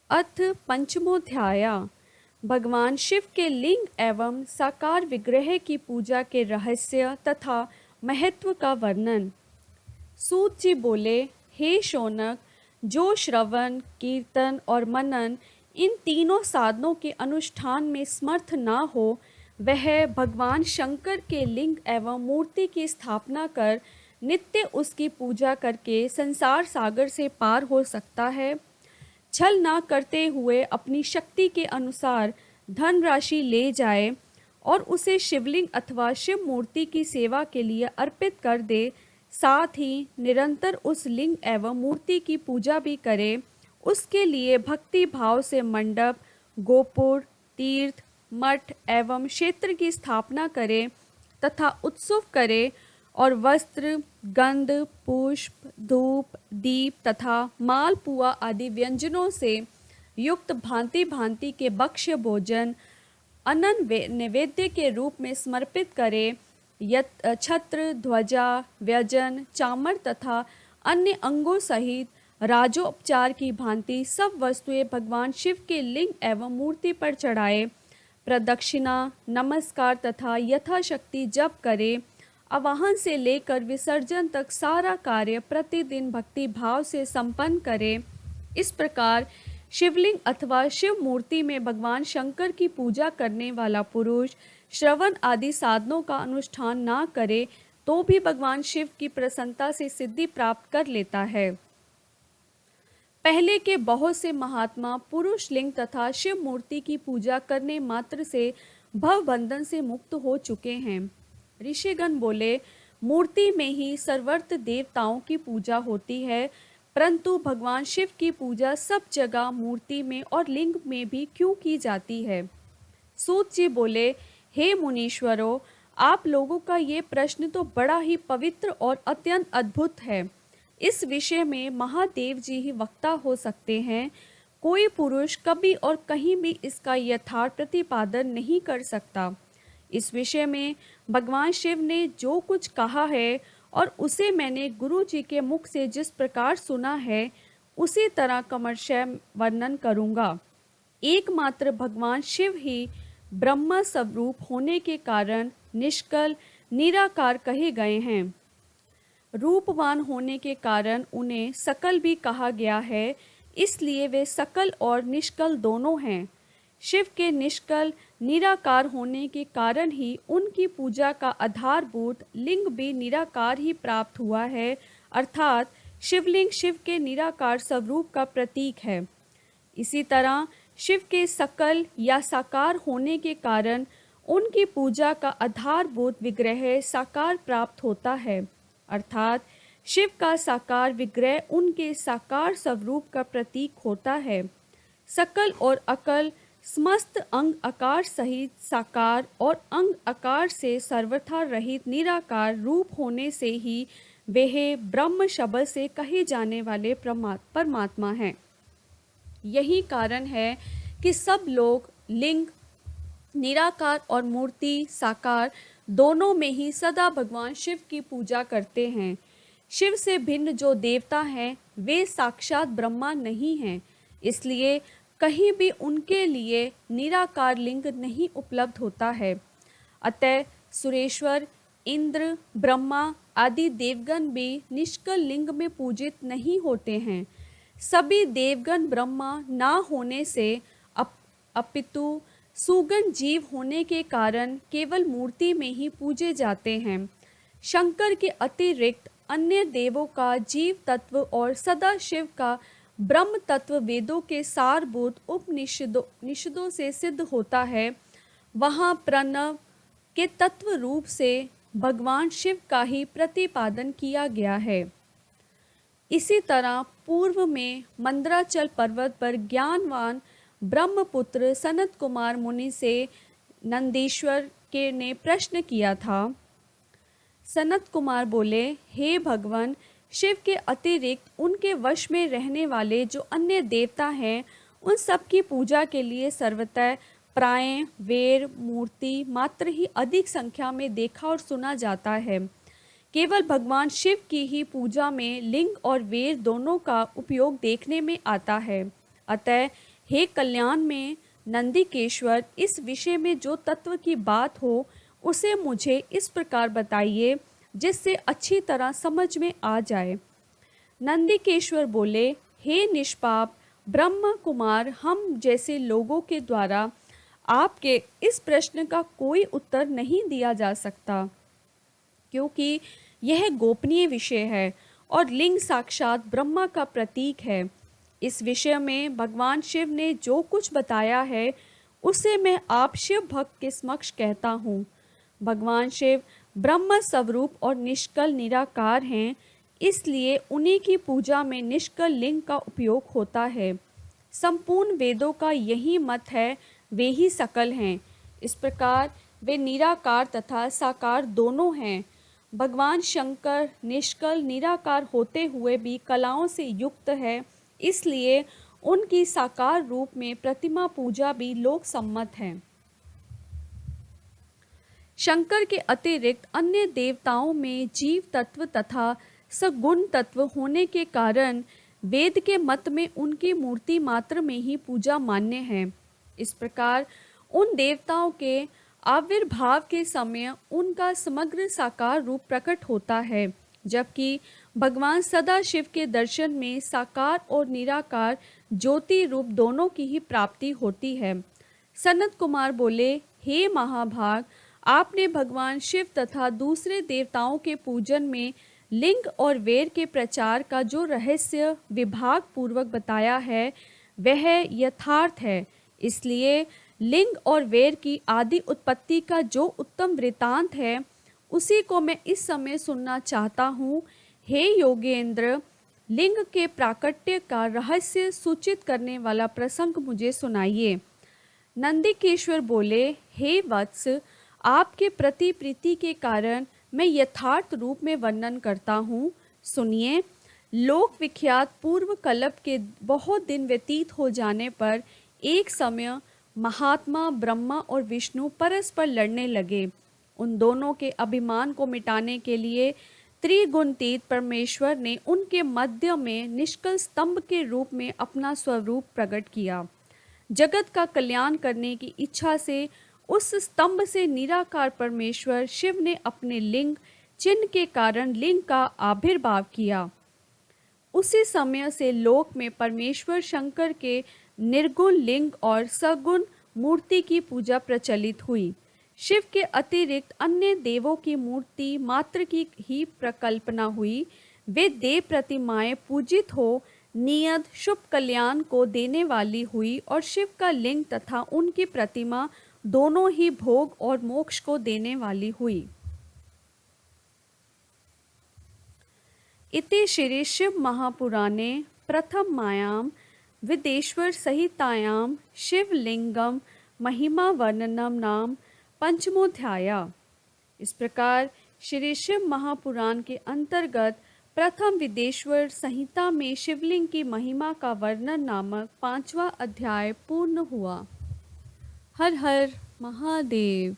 अथ पंचमोध्याय। भगवान शिव के लिंग एवं साकार विग्रह की पूजा के रहस्य तथा महत्व का वर्णन। सूत जी बोले, हे शौनक, जो श्रवण, कीर्तन और मनन इन तीनों साधनों के अनुष्ठान में समर्थ ना हो, वह भगवान शंकर के लिंग एवं मूर्ति की स्थापना कर नित्य उसकी पूजा करके संसार सागर से पार हो सकता है। छल ना करते हुए अपनी शक्ति के अनुसार धनराशि ले जाए और उसे शिवलिंग अथवा शिव मूर्ति की सेवा के लिए अर्पित कर दे, साथ ही निरंतर उस लिंग एवं मूर्ति की पूजा भी करे। उसके लिए भक्ति भाव से मंडप, गोपुर, तीर्थ, मठ एवं क्षेत्र की स्थापना करे तथा उत्सव करे और वस्त्र, गंध, पुष्प, धूप, दीप तथा मालपुआ आदि व्यंजनों से युक्त भांति भांति के भक्ष्य भोजन अनन्य नैवेद्य के रूप में समर्पित करे। छत्र, ध्वजा, व्यजन, चामर तथा अन्य अंगों सहित राजोपचार की भांति सब वस्तुएं भगवान शिव के लिंग एवं मूर्ति पर चढ़ाए। प्रदक्षिणा, नमस्कार तथा यथाशक्ति जप करे। आवाहन से लेकर विसर्जन तक सारा कार्य प्रतिदिन भक्ति भाव से संपन्न करे। इस प्रकार शिवलिंग अथवा शिव मूर्ति में भगवान शंकर की पूजा करने वाला पुरुष श्रवण आदि साधनों का अनुष्ठान ना करे तो भी भगवान शिव की प्रसन्नता से सिद्धि प्राप्त कर लेता है। पहले के बहुत से महात्मा पुरुष लिंग तथा शिव मूर्ति की पूजा करने मात्र से भव बंधन से मुक्त हो चुके हैं। ऋषिगण बोले, मूर्ति में ही सर्वत्र देवताओं की पूजा होती है, परंतु भगवान शिव की पूजा सब जगह मूर्ति में और लिंग में भी क्यों की जाती है। सूत जी बोले, हे मुनीश्वरों, आप लोगों का ये प्रश्न तो बड़ा ही पवित्र और अत्यंत अद्भुत है। इस विषय में महादेव जी ही वक्ता हो सकते हैं। कोई पुरुष कभी और कहीं भी इसका यथार्थ प्रतिपादन नहीं कर सकता। इस विषय में भगवान शिव ने जो कुछ कहा है और उसे मैंने गुरु जी के मुख से जिस प्रकार सुना है, उसी तरह क्रमशः वर्णन करूँगा। एकमात्र भगवान शिव ही ब्रह्म स्वरूप होने के कारण निष्कल, निराकार कहे गए हैं। रूपवान होने के कारण उन्हें सकल भी कहा गया है, इसलिए वे सकल और निष्कल दोनों हैं। शिव के निष्कल निराकार होने के कारण ही उनकी पूजा का आधारभूत लिंग भी निराकार ही प्राप्त हुआ है, अर्थात शिवलिंग शिव के निराकार स्वरूप का प्रतीक है। इसी तरह शिव के सकल या साकार होने के कारण उनकी पूजा का आधारभूत विग्रह साकार प्राप्त होता है, अर्थात शिव का साकार विग्रह उनके साकार स्वरूप का प्रतीक होता है। सकल और अकल समस्त अंग आकार सहित साकार और अंग आकार से सर्वथा रहित निराकार रूप होने से ही वे ब्रह्म शब्द से कहे जाने वाले परमात्मा हैं। यही कारण है कि सब लोग लिंग निराकार और मूर्ति साकार दोनों में ही सदा भगवान शिव की पूजा करते हैं। शिव से भिन्न जो देवता हैं वे साक्षात ब्रह्मा नहीं हैं, इसलिए कहीं भी उनके लिए निराकार लिंग नहीं उपलब्ध होता है। अतः सुरेश्वर, इंद्र, ब्रह्मा आदि देवगण भी निष्कल लिंग में पूजित नहीं होते हैं। सभी देवगण ब्रह्मा ना होने से अपितु सुगण जीव होने के कारण केवल मूर्ति में ही पूजे जाते हैं। शंकर के अतिरिक्त अन्य देवों का जीव तत्व और सदा शिव का ब्रह्म तत्व वेदों के सारभूत उपनिषदों से सिद्ध होता है। वहाँ प्रणव के तत्व रूप से भगवान शिव का ही प्रतिपादन किया गया है। इसी तरह पूर्व में मंदराचल पर्वत पर ज्ञानवान ब्रह्मपुत्र सनत कुमार मुनि से नंदीश्वर के ने प्रश्न किया था। सनत कुमार बोले, हे भगवान, शिव के अतिरिक्त उनके वश में रहने वाले जो अन्य देवता हैं, उन सब की पूजा के लिए सर्वतः प्राय वेर मूर्ति मात्र ही अधिक संख्या में देखा और सुना जाता है। केवल भगवान शिव की ही पूजा में लिंग और वेर दोनों का उपयोग देखने में आता है। अतः हे कल्याण में नंदिकेश्वर, इस विषय में जो तत्व की बात हो उसे मुझे इस प्रकार बताइए जिससे अच्छी तरह समझ में आ जाए। नंदिकेश्वर बोले, हे निष्पाप ब्रह्म कुमार, हम जैसे लोगों के द्वारा आपके इस प्रश्न का कोई उत्तर नहीं दिया जा सकता, क्योंकि यह गोपनीय विषय है और लिंग साक्षात ब्रह्मा का प्रतीक है। इस विषय में भगवान शिव ने जो कुछ बताया है उसे मैं आप शिव भक्त के समक्ष कहता हूँ। भगवान शिव ब्रह्म स्वरूप और निष्कल निराकार हैं, इसलिए उन्हीं की पूजा में निष्कल लिंग का उपयोग होता है। संपूर्ण वेदों का यही मत है, वे ही सकल हैं। इस प्रकार वे निराकार तथा साकार दोनों हैं। भगवान शंकर निष्कल निराकार होते हुए भी कलाओं से युक्त है, इसलिए उनकी साकार रूप में प्रतिमा पूजा भी लोक सम्मत है। शंकर के अतिरिक्त अन्य देवताओं में जीव तत्व तथा सगुण तत्व होने के कारण वेद के मत में उनकी मूर्ति मात्र में ही पूजा मान्य है। इस प्रकार उन देवताओं के आविर्भाव के समय उनका समग्र साकार रूप प्रकट होता है, जबकि भगवान सदाशिव के दर्शन में साकार और निराकार ज्योति रूप दोनों की ही प्राप्ति होती है। सनत कुमार बोले, हे महाभाग, आपने भगवान शिव तथा दूसरे देवताओं के पूजन में लिंग और वेद के प्रचार का जो रहस्य विभाग पूर्वक बताया है वह यथार्थ है। इसलिए लिंग और वेद की आदि उत्पत्ति का जो उत्तम वृतांत है उसी को मैं इस समय सुनना चाहता हूँ। हे योगेंद्र, लिंग के प्राकट्य का रहस्य सूचित करने वाला प्रसंग मुझे सुनाइए। नंदिकेश्वर बोले, हे वत्स, आपके प्रति प्रीति के कारण मैं यथार्थ रूप में वर्णन करता हूँ। सुनिए। लोक विख्यात पूर्व कल्प के बहुत दिन व्यतीत हो जाने पर एक समय महात्मा ब्रह्मा और विष्णु परस्पर लड़ने लगे। उन दोनों के अभिमान को मिटाने के लिए त्रिगुणातीत परमेश्वर ने उनके मध्य में निष्कल स्तंभ के रूप में अपना स्वरूप प्रकट किया। जगत का कल्याण करने की इच्छा से उस स्तंभ से निराकार परमेश्वर शिव ने अपने लिंग चिन्ह के कारण लिंग का आविर्भाव किया। उसी समय से लोक में परमेश्वर शंकर के निर्गुण लिंग और सगुण मूर्ति की पूजा प्रचलित हुई। शिव के अतिरिक्त अन्य देवों की मूर्ति मात्र की ही प्रकल्पना हुई। वे देव प्रतिमाएं पूजित हो नियत शुभ कल्याण को देने वाली हुई और शिव का लिंग तथा उनकी प्रतिमा दोनों ही भोग और मोक्ष को देने वाली हुई। इति श्री शिव महापुराणे प्रथम मायाम विदेश्वर सहितायाम शिवलिंगम महिमा वर्णनम नाम पंचमोध्याय। इस प्रकार श्री शिव महापुराण के अंतर्गत प्रथम विदेश्वर संहिता में शिवलिंग की महिमा का वर्णन नामक 5वां अध्याय पूर्ण हुआ। हर हर महादेव।